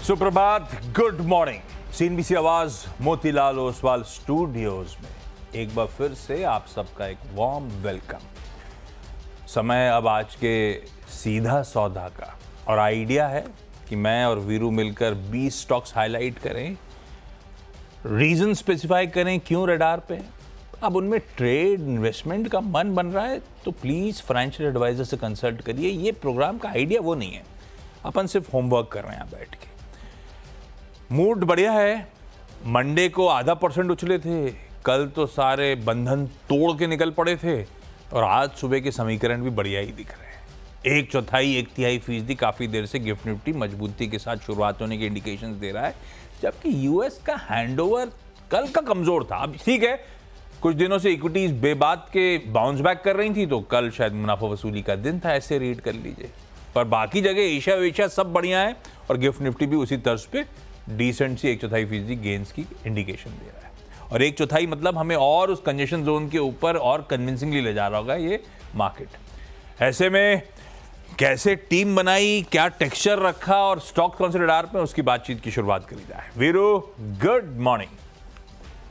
सुप्रभात, good morning. CNBC आवाज Motilal Oswal studios में एक बार फिर से आप सबका एक वार्म वेलकम। समय अब आज के सीधा सौदा का, और आइडिया है कि मैं और वीरू मिलकर 20 स्टॉक्स हाईलाइट करें, रीजन स्पेसिफाई करें क्यों रडार पे हैं। अब उनमें ट्रेड इन्वेस्टमेंट का मन बन रहा है तो प्लीज फाइनेंशियल एडवाइजर से कंसल्ट करिए। ये प्रोग्राम का आइडिया वो नहीं है, अपन सिर्फ होमवर्क कर रहे हैं बैठ के। मूड बढ़िया है। मंडे को 0.5% उछले थे, कल तो सारे बंधन तोड़ के निकल पड़े थे, और आज सुबह के समीकरण भी बढ़िया ही दिख रहे हैं। 1/4 1/3% काफी देर से गिफ्ट निफ्टी मजबूती के साथ शुरुआत होने के इंडिकेशंस दे रहा है, जबकि यूएस का हैंडओवर कल का कमजोर था। अब ठीक है, कुछ दिनों से इक्विटीज बेबात के बाउंस बैक कर रही थी, तो कल शायद मुनाफा वसूली का दिन था, ऐसे रीड कर लीजिए। पर बाकी जगह एशिया सब बढ़िया है, और गिफ्ट निफ्टी भी उसी तर्ज पे डिसेंट सी 1/4% गेन्स की इंडिकेशन दे रहा है। और 1/4 मतलब हमें और उस कंजेशन जोन के ऊपर और कन्विंसिंगली ले जा रहा होगा ये मार्केट। ऐसे में कैसे टीम बनाई, क्या टेक्सचर रखा और स्टॉक कौन से रडार पे, उसकी बातचीत की शुरुआत करी जाए। Veeru, good morning.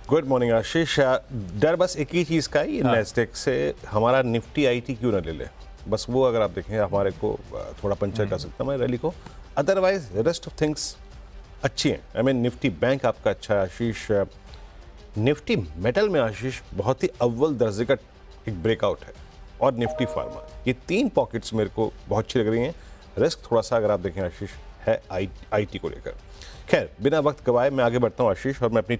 Good morning Ashish. डर बस एक ही चीज़ का ही, नेस्डेक से हमारा निफ्टी आईटी क्यों ना ले ले, बस वो अगर आप देखें हमारे को थोड़ा पंचर कर सकता है रैली को। अदरवाइज रेस्ट ऑफ थिंग्स अच्छी हैं। आई मीन निफ्टी बैंक आपका अच्छा है आशीष। निफ्टी मेटल में आशीष बहुत ही अव्वल दर्जे का एक ब्रेकआउट है, और निफ्टी फार्मा, ये 3 पॉकेट्स मेरे को बहुत अच्छी लग रही हैं। रिस्क थोड़ा सा अगर आप देखें आशीष है आईटी को लेकर। खैर बिना वक्त गवाए मैं आगे बढ़ता हूँ आशीष, और मैंने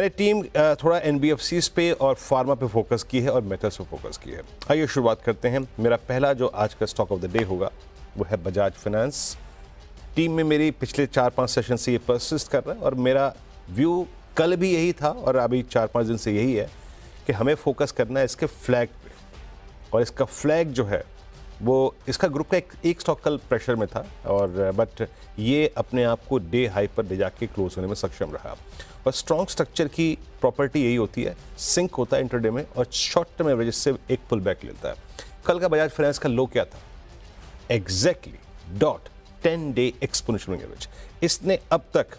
टीम थोड़ा एनबीएफसीज पे और फार्मा पे फोकस की है और मेटल्स पे फोकस की है। आइए शुरुआत करते हैं। मेरा पहला जो आज का स्टॉक ऑफ द डे होगा वो है बजाज फाइनेंस। टीम में मेरी पिछले 4-5 सेशन से ये परसिस्ट कर रहा है, और मेरा व्यू कल भी यही था और अभी 4-5 दिन से यही है कि हमें फोकस करना है इसके फ्लैग पे। और इसका फ्लैग जो है वो, इसका ग्रुप का एक स्टॉक कल प्रेशर में था, और बट ये अपने आप को डे हाई पर ले जाके क्लोज होने में सक्षम रहा। और स्ट्रॉन्ग स्ट्रक्चर की प्रॉपर्टी यही होती है, सिंक होता है इंटरडे में, और शॉर्ट टर्म एवरेज से एक पुल बैक लेता है। कल का बजाज फाइनेंस का लो क्या था? Exactly 10 day exponential average. इसने अब तक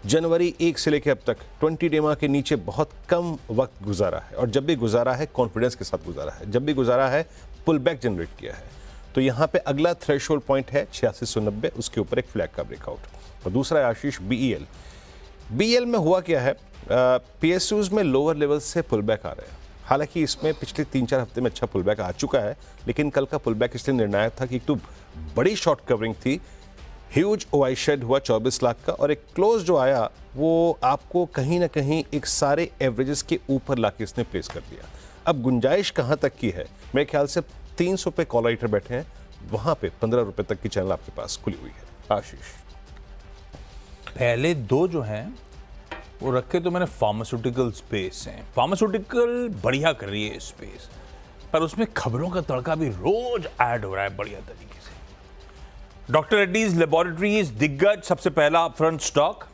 जनवरी 1 से लेकर अब तक 20 डे के नीचे बहुत कम वक्त गुजारा है, और जब भी गुजारा है कॉन्फिडेंस के साथ गुजारा है, जब भी गुजारा है पुल बैक जनरेट किया है। तो यहाँ पे अगला थ्रेशोल्ड पॉइंट है 8690, उसके ऊपर एक फ्लैग का ब्रेकआउट। और दूसरा है आशीष बीईएल में हुआ क्या है, पीएसयूज में लोअर लेवल से पुल बैक आ रहे हैं। हालांकि इसमें पिछले 3-4 हफ्ते में अच्छा पुल बैक आ चुका है, लेकिन कल का पुल बैक इसलिए निर्णायक था कि एक तो बड़ी शॉर्ट कवरिंग थी, ह्यूज ओआई शेड हुआ 24 लाख का, और एक क्लोज जो आया वो आपको कहीं ना कहीं एक सारे एवरेजेस के ऊपर लाके इसने प्लेस कर दिया। अब गुंजाइश कहाँ तक की है? मेरे ख्याल से 300 पे कॉल राइटर बैठे हैं, वहां पे 15 रुपए तक की चैनल आपके पास खुली हुई है। आशीष, पहले 2 जो हैं वो रखे तो मैंने फार्मास्यूटिकल स्पेस हैं। फार्मास्यूटिकल बढ़िया कर रही है स्पेस, पर उसमें खबरों का तड़का भी रोज ऐड हो रहा है बढ़िया तरीके से। डॉक्टर रेड्डीज लेबोरेटरीज दिग्गज सबसे पहला अपफ्रंट स्टॉक।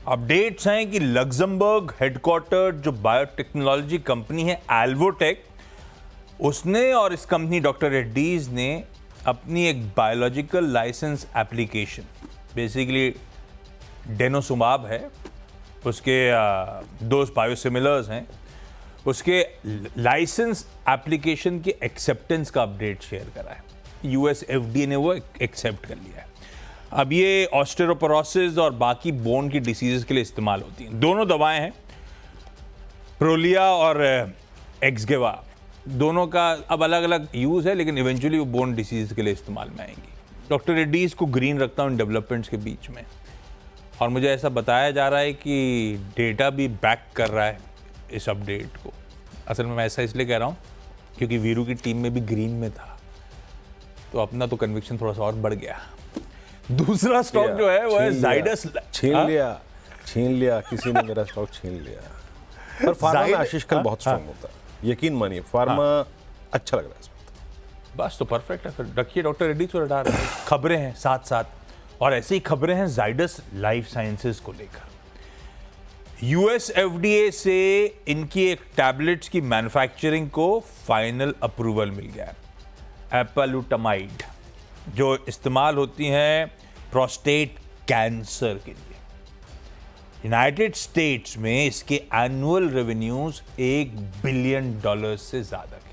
अपडेट्स हैं कि लग्जमबर्ग हेडक्वार्टर जो बायोटेक्नोलॉजी कंपनी है एल्वोटेक, उसने और इस कंपनी डॉक्टर रेड्डीज ने अपनी एक बायोलॉजिकल लाइसेंस एप्लीकेशन, बेसिकली डेनोसुमाब है, उसके 2 बायोसिमिलर्स हैं, उसके लाइसेंस एप्लीकेशन के एक्सेप्टेंस का अपडेट शेयर करा है। यूएस एफडीए ने वो एक्सेप्ट कर लिया है। अब ये ऑस्टेरोपोरोसिस और बाकी बोन की डिसीजेस के लिए इस्तेमाल होती हैं। दोनों दवाएं हैं, प्रोलिया और एक्सगेवा, दोनों का अब अलग अलग यूज है, लेकिन इवेंचुअली वो बोन डिसीज के लिए इस्तेमाल में आएंगी। डॉक्टर रेड्डीज को ग्रीन रखता हूँ इन डेवलपमेंट्स के बीच में, और मुझे ऐसा बताया जा रहा है कि डेटा भी बैक कर रहा है इस अपडेट को। असल में मैं ऐसा इसलिए कह रहा हूँ क्योंकि वीरू की टीम में भी ग्रीन में था, तो अपना तो कन्विक्शन थोड़ा सा और बढ़ गया। दूसरा स्टॉक जो है वो है जाइडस। छीन लिया किसी ने मेरा स्टॉक छीन लिया। पर फार्मा में आशीष कल बहुत स्ट्रांग होता है, यकीन मानिए फार्मा अच्छा लग रहा है इसमें। बस तो परफेक्ट है, फिर रखिए डॉक्टर रेड्डी को रडार। खबरें हैं साथ साथ, और ऐसी ही खबरें हैं जाइडस लाइफ साइंसेज को लेकर। यूएस एफडीए से इनकी एक टैबलेट्स की मैन्युफैक्चरिंग को फाइनल अप्रूवल मिल गया है। एपालुटामाइड जो इस्तेमाल होती हैं प्रोस्टेट कैंसर के लिए। यूनाइटेड स्टेट्स में इसके एनुअल रेवेन्यूज $1 बिलियन से ज्यादा के।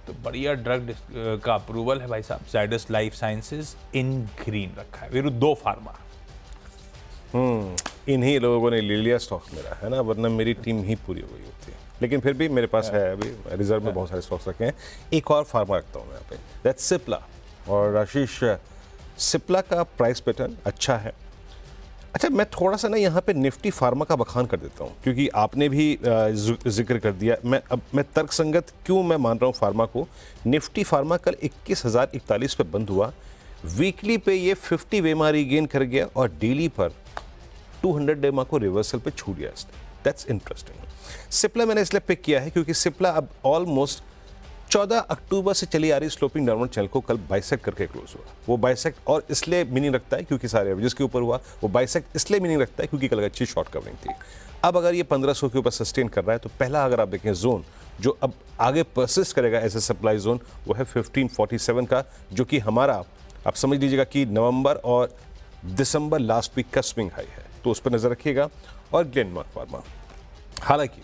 तो बढ़िया ड्रग का अप्रूवल है भाई साहब। जाइडस लाइफ साइंसेज इन ग्रीन रखा है, विरुद्धो फार्मा। इन्हीं लोगों ने ले लिया स्टॉक मेरा, है ना, वरना मेरी टीम ही पूरी हो गई होती। लेकिन फिर भी मेरे पास है, अभी रिजर्व में बहुत सारे स्टॉक्स रखे हैं। एक और फार्मा रखता हूँ मैं यहाँ पे, दैट्स सिप्ला। और आशीष, सिप्ला का प्राइस पैटर्न अच्छा है। अच्छा, मैं थोड़ा सा ना यहाँ पे निफ्टी फार्मा का बखान कर देता हूँ, क्योंकि आपने भी जिक्र कर दिया। मैं तर्कसंगत क्यों मैं मान रहा हूँ फार्मा को। निफ्टी फार्मा कल 21,041 पे बंद हुआ। वीकली पे ये 50 वेमा रीगेन कर गया और डेली पर 200 डेमा को रिवर्सल पे छू दिया इसने। That's interesting. सिप्ला मैंने इसलिए पिक किया है क्योंकि सिप्ला अब ऑलमोस्ट 14 अक्टूबर से चली आ रही स्लोपिंग डाउनवर्ड चैनल को कल बाइसेक्ट करके क्लोज हुआ। वो बाइसेक्ट और इसलिए मीनिंग रखता है क्योंकि सारे एवरेजेस के ऊपर हुआ। वो बाइसेक्ट इसलिए मीनिंग रखता है क्योंकि कल अच्छी शॉर्ट कवरिंग थी। अब अगर ये 1500 के ऊपर सस्टेन कर रहा है तो पहला अगर आप देखें जोन जो अब आगे परसिस्ट करेगा एज ए सप्लाई जोन, वो है 1547 का, जो कि हमारा आप समझ लीजिएगा कि नवंबर और दिसंबर लास्ट वीक का स्विंग हाई है। तो उस पर नजर रखिएगा। और ग्लेनमार्क फार्मा, हालांकि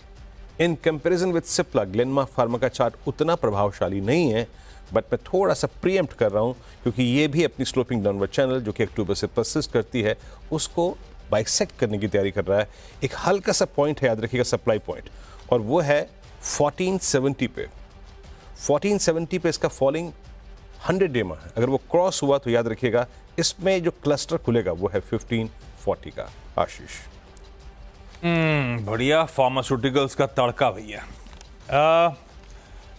in comparison with Cipla Glenmark pharma का चार्ट उतना प्रभावशाली नहीं है, बट मैं थोड़ा सा प्रीएम्प्ट कर रहा हूं क्योंकि ये भी अपनी स्लोपिंग डाउनवर्ड चैनल जो कि अक्टूबर से परसिस्ट करती है उसको बाइसेक्ट करने की तैयारी कर रहा है। एक हल्का सा पॉइंट है, याद रखिएगा, सप्लाई पॉइंट, और वो है 1470 पे। 1470 पे इसका फॉलिंग 100 डेमा है। अगर वो क्रॉस हुआ तो याद रखिएगा इसमें जो क्लस्टर खुलेगा वो है 1540 का। आशीष, बढ़िया फार्मास्यूटिकल्स का तड़का भैया।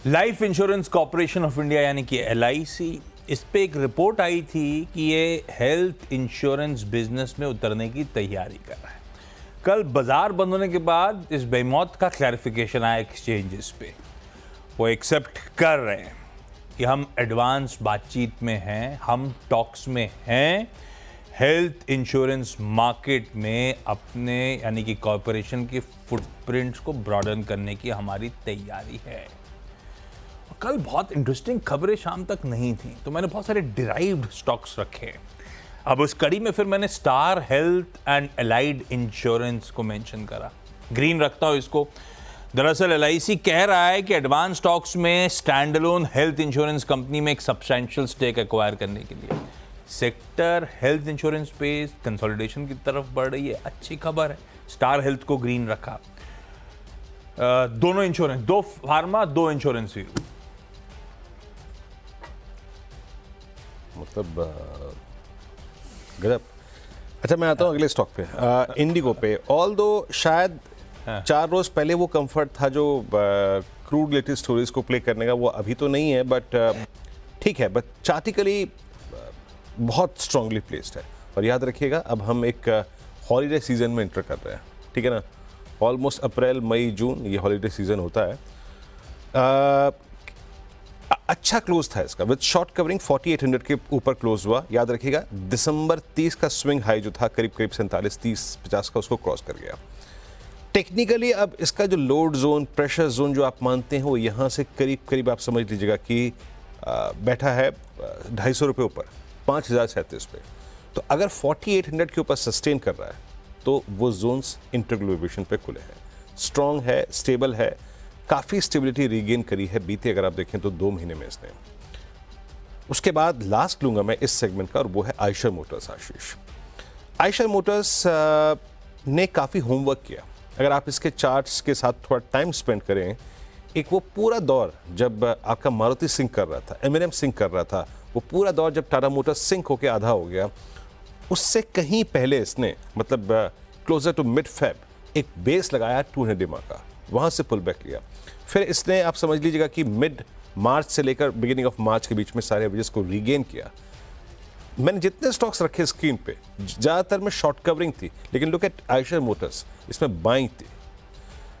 Life insurance corporation of India यानी कि LIC, इस पे एक रिपोर्ट आई थी कि ये हेल्थ इंश्योरेंस बिजनेस में उतरने की तैयारी कर रहा है। कल बाजार बंद होने के बाद इस बेमौत का क्लैरिफिकेशन आया एक्सचेंजेस पे। वो एक्सेप्ट कर रहे हैं कि हम एडवांस बातचीत में हैं, हम टॉक्स में हैं। हेल्थ इंश्योरेंस मार्केट में अपने यानी कि कॉर्पोरेशन के फुटप्रिंट्स को ब्रॉडन करने की हमारी तैयारी है। कल बहुत इंटरेस्टिंग खबरें शाम तक नहीं थी, तो मैंने बहुत सारे डिराइव्ड स्टॉक्स रखे। अब उस कड़ी में फिर मैंने star health and allied insurance को मेंशन करा। ग्रीन रखता हूं इसको। दरअसल LIC कह रहा है कि एडवांस स्टॉक्स में स्टैंडअलोन हेल्थ इंश्योरेंस कंपनी में एक सब्सटेंशियल स्टेक एक्वायर करने के लिए सेक्टर हेल्थ इंश्योरेंस पे कंसोलिडेशन की तरफ बढ़ रही है। अच्छी खबर है। स्टार हेल्थ को ग्रीन रखा। दोनों इंश्योरेंस, 2 फार्मा 2 इंश्योरेंस भी। मतलब गजब। अच्छा, मैं आता हूँ अगले स्टॉक पे, इंडिगो पे। ऑल दो शायद 4 रोज पहले वो कंफर्ट था जो क्रूड रिलेटेड स्टोरीज को प्ले करने का, वो अभी तो नहीं है, बट ठीक है, बट चार्टिकली बहुत स्ट्रांगली प्लेस्ड है। और याद रखिएगा अब हम एक हॉलीडे सीजन में एंटर कर रहे हैं, ठीक है ना। ऑलमोस्ट अप्रैल मई जून ये हॉलीडे सीजन होता है। अच्छा क्लोज था इसका, विद शॉर्ट कवरिंग 4800 के ऊपर क्लोज हुआ। याद रखिएगा दिसंबर 30 का स्विंग हाई जो था करीब 47 30-50 का, उसको क्रॉस कर गया। टेक्निकली अब इसका जो लोड जोन, प्रेशर जोन जो आप मानते हैं, वो यहाँ से करीब आप समझ लीजिएगा कि बैठा है 250 रुपये ऊपर, 5037 पे। तो अगर 4800 के ऊपर सस्टेन कर रहा है तो वो जोन्स इंटरग्लोबेशन पे खुले हैं, स्ट्रॉन्ग है, स्टेबल है, काफ़ी स्टेबिलिटी रीगेन करी है बीते अगर आप देखें तो 2 महीने में इसने। उसके बाद लास्ट लूंगा मैं इस सेगमेंट का, और वो है आयशर मोटर्स। आशीष, आयशर मोटर्स ने काफ़ी होमवर्क किया। अगर आप इसके चार्ट्स के साथ थोड़ा टाइम स्पेंड करें, एक वो पूरा दौर जब आपका मारुति सिंक कर रहा था, M&M सिंक कर रहा था, वो पूरा दौर जब टाटा मोटर्स सिंक होकर आधा हो गया, उससे कहीं पहले इसने मतलब क्लोजर टू मिड फेब एक बेस लगाया 200 डेमा का, वहाँ से पुल बैक लिया। फिर इसने आप समझ लीजिएगा कि मिड मार्च से लेकर बिगिनिंग ऑफ मार्च के बीच में सारे एवरेजेस को रीगेन किया। मैंने जितने स्टॉक्स रखे स्क्रीन पे ज़्यादातर में शॉर्ट कवरिंग थी, लेकिन लुक एट आयशर मोटर्स, इसमें बाइंग थी।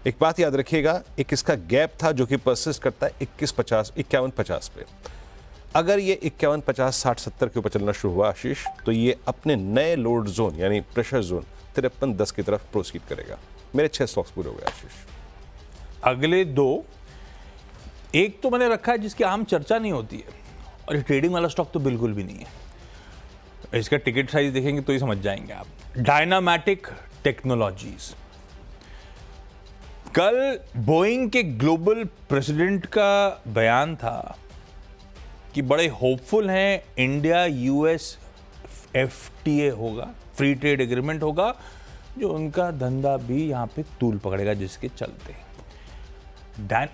एक बात याद रखिएगा, एक इसका गैप था जो कि परसिस्ट करता है 51-50 पे। अगर ये 51-50-60-70 के ऊपर चलना शुरू हुआ आशीष, तो ये अपने नए लोड जोन यानी प्रेशर जोन 53-10 की तरफ प्रोसीड करेगा। मेरे 6 स्टॉक्स पूरे हो गए आशीष। अगले 2, एक तो मैंने रखा है जिसकी आम चर्चा नहीं होती है, और ये ट्रेडिंग वाला स्टॉक तो बिल्कुल भी नहीं है। इसका टिकट साइज देखेंगे तो ही समझ जाएंगे आप। डायनामैटिक टेक्नोलॉजीज, कल बोइंग के ग्लोबल प्रेसिडेंट का बयान था कि बड़े होपफुल हैं, इंडिया यूएस एफटीए होगा, फ्री ट्रेड एग्रीमेंट होगा, जो उनका धंधा भी यहाँ पे तूल पकड़ेगा, जिसके चलते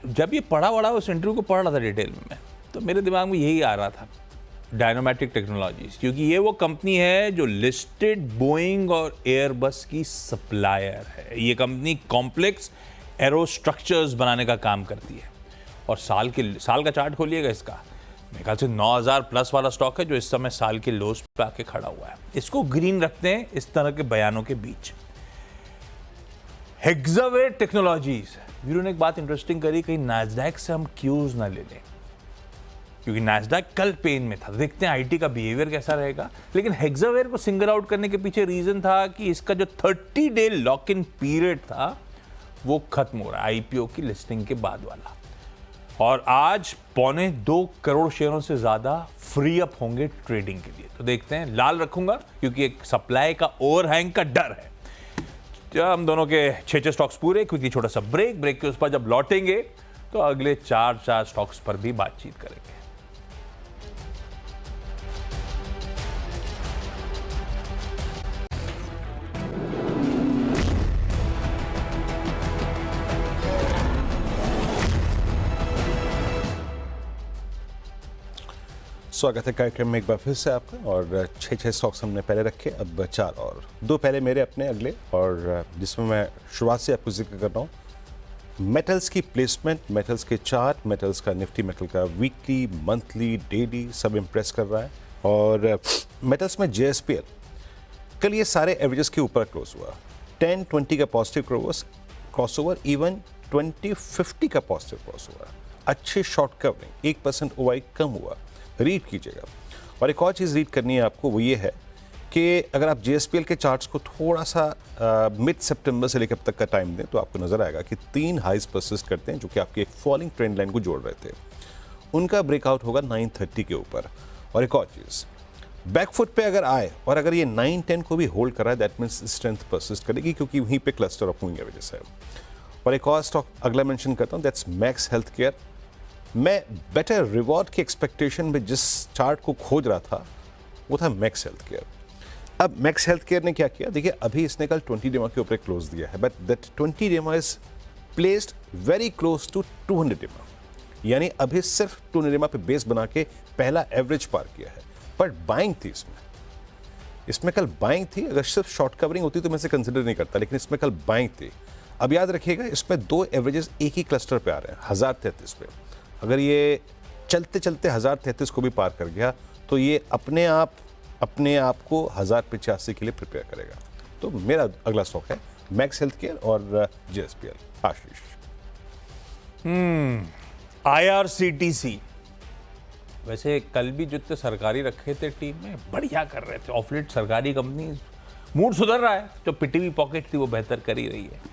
जब ये पढ़ा उस इंटरव्यू को पढ़ रहा था डिटेल में, तो मेरे दिमाग में यही आ रहा था, डायनामैटिक टेक्नोलॉजीज, क्योंकि ये वो कंपनी है जो लिस्टेड बोइंग और एयरबस की सप्लायर है। ये कंपनी कॉम्प्लेक्स एरो स्ट्रक्चर्स बनाने का काम करती है और साल का चार्ट खोलिएगा इसका, मेरे ख्याल से 9000 प्लस वाला स्टॉक है, जो इस समय साल के लोस पे आके खड़ा हुआ है। इसको ग्रीन रखते हैं इस तरह के बयानों के बीच। हेक्सावेयर टेक्नोलॉजीज, वीरू ने एक बात इंटरेस्टिंग करी, कहीं नैस्डैक से हम क्यूज ना ले लें, क्योंकि नैस्डैक कल पेन में था। देखते हैं आईटी का बिहेवियर कैसा रहेगा। लेकिन हेक्सावेयर को सिंगल आउट करने के पीछे रीजन था कि इसका जो 30 डे लॉक इन पीरियड था वो खत्म हो रहा है आईपीओ की लिस्टिंग के बाद वाला, और आज 2.25 करोड़ शेयरों से ज्यादा फ्री अप होंगे ट्रेडिंग के लिए। तो देखते हैं, लाल रखूंगा क्योंकि एक सप्लाई का ओवरहैंग का डर है। हम दोनों के 6 स्टॉक्स पूरे, क्योंकि छोटा सा ब्रेक के उस पर जब लौटेंगे तो अगले 4 स्टॉक्स पर भी बातचीत करेंगे। स्वागत है कार्यक्रम में एक बार फिर से आपका। और 6 स्टॉक्स हमने पहले रखे, अब 4 और 2 पहले मेरे अपने अगले, और जिसमें मैं शुरुआत से आपको जिक्र कर रहा हूँ मेटल्स की प्लेसमेंट, मेटल्स के चार्ट, मेटल्स का निफ्टी मेटल का वीकली, मंथली, डेली सब इम्प्रेस कर रहा है। और मेटल्स में JSPL कल ये सारे एवरेजेस के ऊपर क्लोज हुआ, 10-20 का पॉजिटिव क्रॉसओवर, इवन 20-50 का पॉजिटिव क्रॉसओवर, अच्छे शॉर्ट कवरिंग, 1% OI कम हुआ, रीड कीजिएगा। और एक और चीज़ रीड करनी है आपको, वो ये है कि अगर आप JSPL के चार्ट्स को थोड़ा सा मिड सितंबर से लेकर अब तक का टाइम दें तो आपको नजर आएगा कि 3 हाइज परसिस्ट करते हैं, जो कि आपकी एक फॉलिंग ट्रेंड लाइन को जोड़ रहे थे। उनका ब्रेकआउट होगा 930 के ऊपर। और एक और चीज़, बैकफुट पे अगर आए और अगर ये 910 को भी होल्ड कर रहा है, दैट मीन्स स्ट्रेंथ परसिस्ट करेगी, क्योंकि वहीं पे क्लस्टर ऑफ मूविंग एवरेजेस है। और एक और स्टॉक अगला मेंशन करता हूँ, दैट्स मैक्स हेल्थ केयर। मैं बेटर रिवॉर्ड की एक्सपेक्टेशन में जिस चार्ट को खोज रहा था वो था मैक्स हेल्थ केयर। अब मैक्स हेल्थ केयर ने क्या किया, देखिए अभी इसने कल 20 डेमा के ऊपर क्लोज दिया है, बट दैट 20 डेमा is placed very close to 200 डेमा, यानी अभी सिर्फ 200 डेमा पे बेस बना के पहला एवरेज पार किया है। बट बाइंग थी इसमें कल बाइंग थी। अगर सिर्फ शॉर्ट कवरिंग होती तो मैं इसे कंसिडर नहीं करता, लेकिन इसमें कल बाइंग थी। अब याद रखिएगा, इसमें 2 एवरेजेस एक ही क्लस्टर पे आ रहे हैं, 1033 पे। अगर ये चलते चलते 1033 को भी पार कर गया तो ये अपने आप को 1085 के लिए प्रिपेयर करेगा। तो मेरा अगला स्टॉक है मैक्स हेल्थ केयर और JSPL। आशीष, IRCTC, वैसे कल भी जितने सरकारी रखे थे टीम में बढ़िया कर रहे थे। ऑफ लेट सरकारी कंपनी मूड सुधर रहा है, जो पिटी हुई पॉकेट थी वो बेहतर कर ही रही है।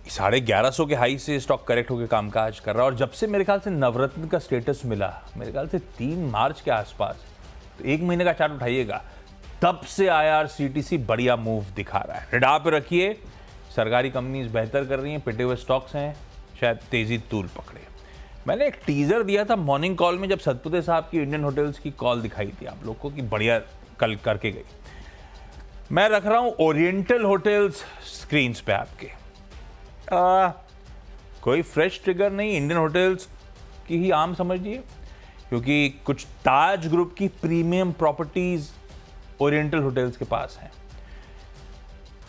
1150 के हाई से स्टॉक करेक्ट होकर कामकाज कर रहा है। और जब से मेरे ख्याल से नवरत्न का स्टेटस मिला, मेरे ख्याल से 3 मार्च के आसपास, तो 1 महीने का चार्ट उठाइएगा, तब से IRCTC बढ़िया मूव दिखा रहा है। रडार पे रखिए, सरकारी कंपनीज बेहतर कर रही हैं, पिटे हुए स्टॉक्स हैं, शायद तेजी तूल पकड़े। मैंने एक टीजर दिया था मॉर्निंग कॉल में, जब सतपुते साहब की इंडियन होटल्स की कॉल दिखाई थी आप लोग को कि बढ़िया कल करके गई। मैं रख रहा हूं ओरिएंटल होटल्स स्क्रीन्स पे आपके। कोई फ्रेश ट्रिगर नहीं, इंडियन होटल्स की ही आम समझिए, क्योंकि कुछ ताज ग्रुप की प्रीमियम प्रॉपर्टीज ओरिएंटल होटल्स के पास हैं।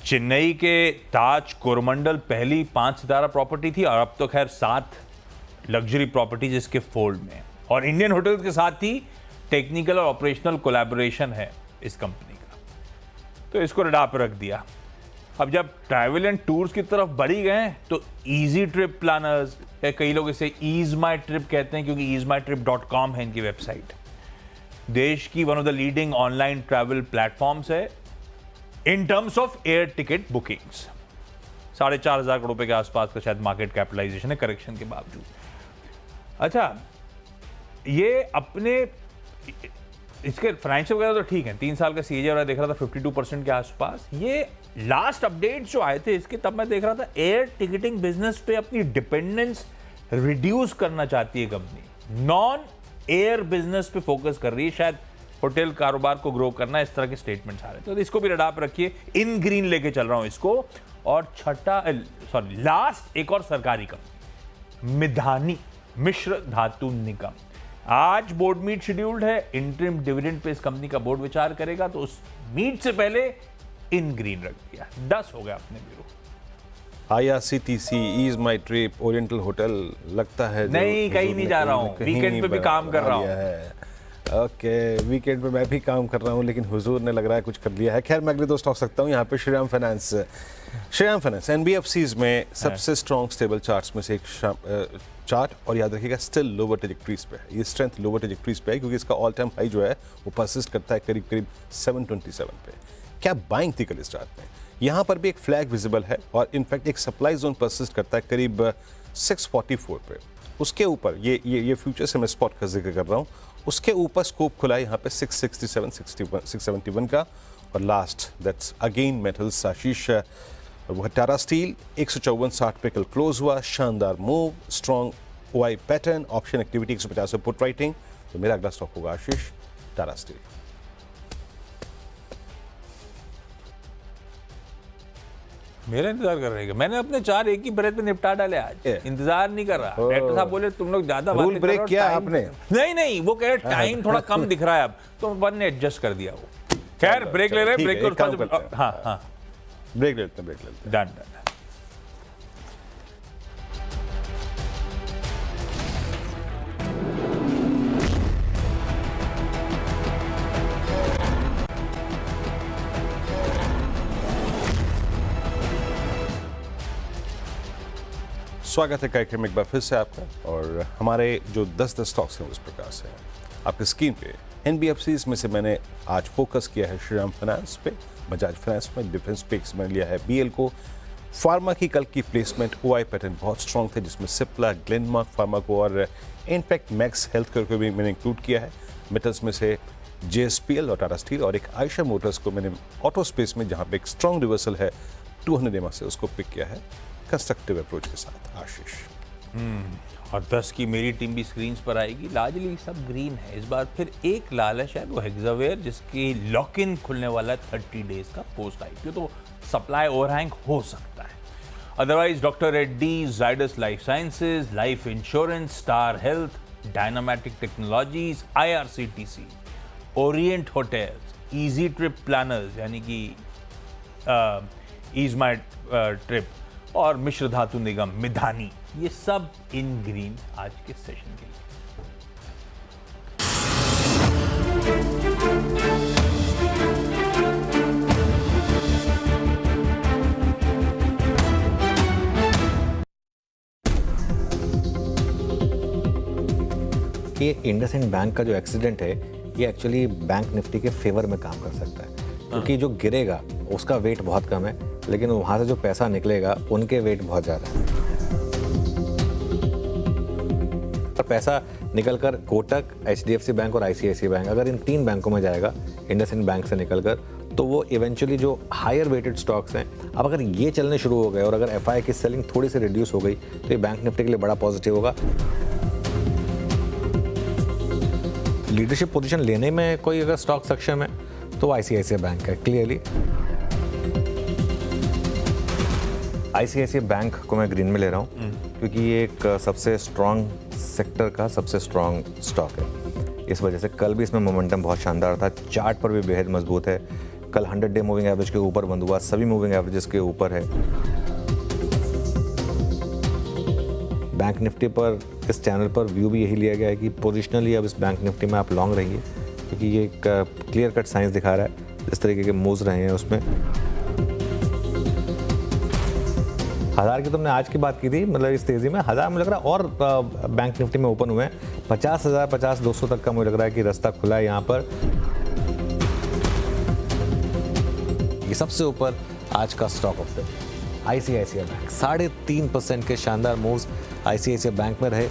चेन्नई के ताज कोरमंडल पहली 5 सितारा प्रॉपर्टी थी, और अब तो खैर 7 लग्जरी प्रॉपर्टीज इसके फोल्ड में। और इंडियन होटल्स के साथ ही टेक्निकल और ऑपरेशनल कोलैबोरेशन है इस कंपनी का, तो इसको रडार पर रख दिया। अब जब ट्रैवल एंड टूर्स की तरफ बढ़ी गए तो इजी ट्रिप प्लानर्स, या कई लोग इसे ईज माई ट्रिप कहते हैं, क्योंकि easemytrip.com है इनकी वेबसाइट, देश की one of the leading online travel platforms है in terms of air ticket bookings. 4,500 crore रुपए के आसपास का शायद मार्केट कैपिटलाइजेशन है करेक्शन के बावजूद। अच्छा, ये अपने इसके फाइनेंशियल वगैरह तो ठीक है, 3 साल का सीएजी वगैरह देख रहा था 52% के आसपास। ये लास्ट अपडेट जो आए थे इसके, तब मैं देख रहा था एयर टिकटिंग बिजनेस पे अपनी डिपेंडेंस रिड्यूस करना चाहती है कंपनी, नॉन एयर बिजनेस पे फोकस कर रही है, शायद होटल कारोबार को ग्रो करना, इस तरह के स्टेटमेंट्स आ रहे हैं। तो इसको भी रडार पे रखिए, इन ग्रीन लेके चल रहा हूं इसको। और लास्ट एक और सरकारी कंपनी, मिधानी मिश्र धातु निगम, आज बोर्ड मीट शेड्यूल्ड है, इंटरिम डिविडेंड पे इस कंपनी का बोर्ड विचार करेगा, तो उस मीट से पहले इन ग्रीन रख दिया। 10 हो गया अपने ब्यूरो। IRCTC, ईज माई ट्रिप, ओरिएंटल होटल, लगता है नहीं, कहीं नहीं जा रहा हूँ, वीकेंड पे भी काम कर रहा हूँ। ओके, वीकेंड पे मैं भी काम कर रहा हूँ, लेकिन हुजूर ने लग रहा है कुछ कर लिया है। खैर, मैं अगले 2 स्टॉक सकता हूँ यहाँ पे। श्रीराम फाइनेंस NBFCs में सबसे स्ट्रॉन्ग स्टेबल चार्ट्स में से एक चार्ट, और याद रखिएगा स्टिल लोअर ट्रेजेक्टरीज पे है। ये स्ट्रेंथ लोअर ट्रेजेक्टरीज पे है क्योंकि इसका ऑल टाइम हाई जो है वो परसिस्ट करता है करीब करीब 727 पे। क्या बाइंग थी कल इस चार्ट में? यहाँ पर भी एक फ्लैग विजिबल है, और इनफैक्ट एक सप्लाई जोन परसिस्ट करता है करीब 644 पे। उसके ऊपर ये फ्यूचर से मैं स्पॉट का जिक्र कर रहा हूँ, उसके ऊपर स्कोप खुला है यहाँ पे 667, 671 का। और लास्ट दैट्स अगेन मेटल्स, आशीष, वो टाटा स्टील 154.60 पे कल क्लोज हुआ। शानदार move, strong OI pattern, option activity 150 पे पुट राइटिंग। तो मेरा अगला स्टॉक होगा आशीष टाटा स्टील। मेरा इंतजार कर रहे हैं, मैंने अपने 4 एक ही ब्रेथ में निपटा डाले आज, इंतजार नहीं कर रहा। डायरेक्टर साहब बोले तुम लोग ज्यादा रूल ब्रेक किया आपने? नहीं, वो कह रहे टाइम थोड़ा कम दिख रहा है अब, तो वन ने एडजस्ट कर दिया वो। खैर, ब्रेक ले रहे हैं, ब्रेक को हाँ ब्रेक लेते हैं। डन। स्वागत है कार्यक्रम में एक बार फिर से आपका। और हमारे जो 10 स्टॉक्स हैं उस प्रकार से हैं आपकी स्क्रीन पे। NBFCs में से मैंने आज फोकस किया है श्रीराम फाइनेंस पे, बजाज फाइनेंस में, डिफेंस पे मैंने लिया है BL को। फार्मा की कल की प्लेसमेंट OI पैटर्न बहुत स्ट्रॉन्ग थे, जिसमें सिप्ला, ग्लेनमार्क फार्मा को और इनफैक्ट मैक्स हेल्थ केयर को भी मैंने इंक्लूड किया है। मेटल्स में से JSPL और टाटा स्टील, और एक आयशा मोटर्स को मैंने ऑटो स्पेस में, जहाँ पे एक स्ट्रॉन्ग रिवर्सल है 200 EMA से, उसको पिक किया है कंस्ट्रक्टिव अप्रोच के साथ। आशीष और 10 की मेरी टीम भी स्क्रीन पर आएगी। लार्जली सब ग्रीन है इस बार। फिर एक लाल है शायद, वो हेक्सावेयर, जिसकी लॉक इन खुलने वाला है 30 डेज का पोस्ट IPO, तो सप्लाई ओवरहैंग हो सकता है। Otherwise doctor Reddy, Zydus life sciences, life insurance, star health, Dynamatic technologies, IRCTC, Orient hotels, easy trip planners यानी कि ईज माई ट्रिप, और मिश्र धातु निगम मिधानी, ये सब इन ग्रीन आज के सेशन के लिए। ये इंडसइंड बैंक का जो एक्सीडेंट है, ये एक्चुअली बैंक निफ्टी के फेवर में काम कर सकता है, क्योंकि जो गिरेगा उसका वेट बहुत कम है, लेकिन वहाँ से जो पैसा निकलेगा उनके वेट बहुत ज़्यादा है। और पैसा निकलकर कोटक, HDFC बैंक और ICICI बैंक, अगर इन 3 बैंकों में जाएगा इंडसइंड बैंक से निकलकर, तो वो इवेंचुअली जो हायर वेटेड स्टॉक्स हैं, अब अगर ये चलने शुरू हो गए और अगर FI की सेलिंग थोड़ी सी रिड्यूस हो गई, तो ये बैंक निफ्टी के लिए बड़ा पॉजिटिव होगा। लीडरशिप पोजीशन लेने में कोई अगर स्टॉक सक्षम है तो ICICI बैंक है क्लियरली। ICICI बैंक को मैं ग्रीन में ले रहा हूँ, क्योंकि ये एक सबसे स्ट्रॉन्ग सेक्टर का सबसे स्ट्रॉन्ग स्टॉक है। इस वजह से कल भी इसमें मोमेंटम बहुत शानदार था, चार्ट पर भी बेहद मजबूत है। कल 100 डे मूविंग एवरेज के ऊपर बंद हुआ, सभी मूविंग एवरेजेस के ऊपर है। बैंक निफ्टी पर इस चैनल पर व्यू भी यही लिया गया है कि पोजिशनली अब इस बैंक निफ्टी में आप लॉन्ग रहिए, क्योंकि ये एक क्लियर कट साइंस दिखा रहा है जिस तरीके के मूव्स रहे हैं उसमें। 1000 की तुमने आज की बात की थी, मतलब इस तेज़ी में 1000 मुझे लग रहा है और बैंक निफ्टी में ओपन हुए हैं। 50,000, 50,200 तक का मुझे लग रहा है कि रास्ता खुला है यहाँ पर। ये सबसे ऊपर आज का stock of the ICICI bank, 3.5% के शानदार मूव्स ICICI बैंक में रहे।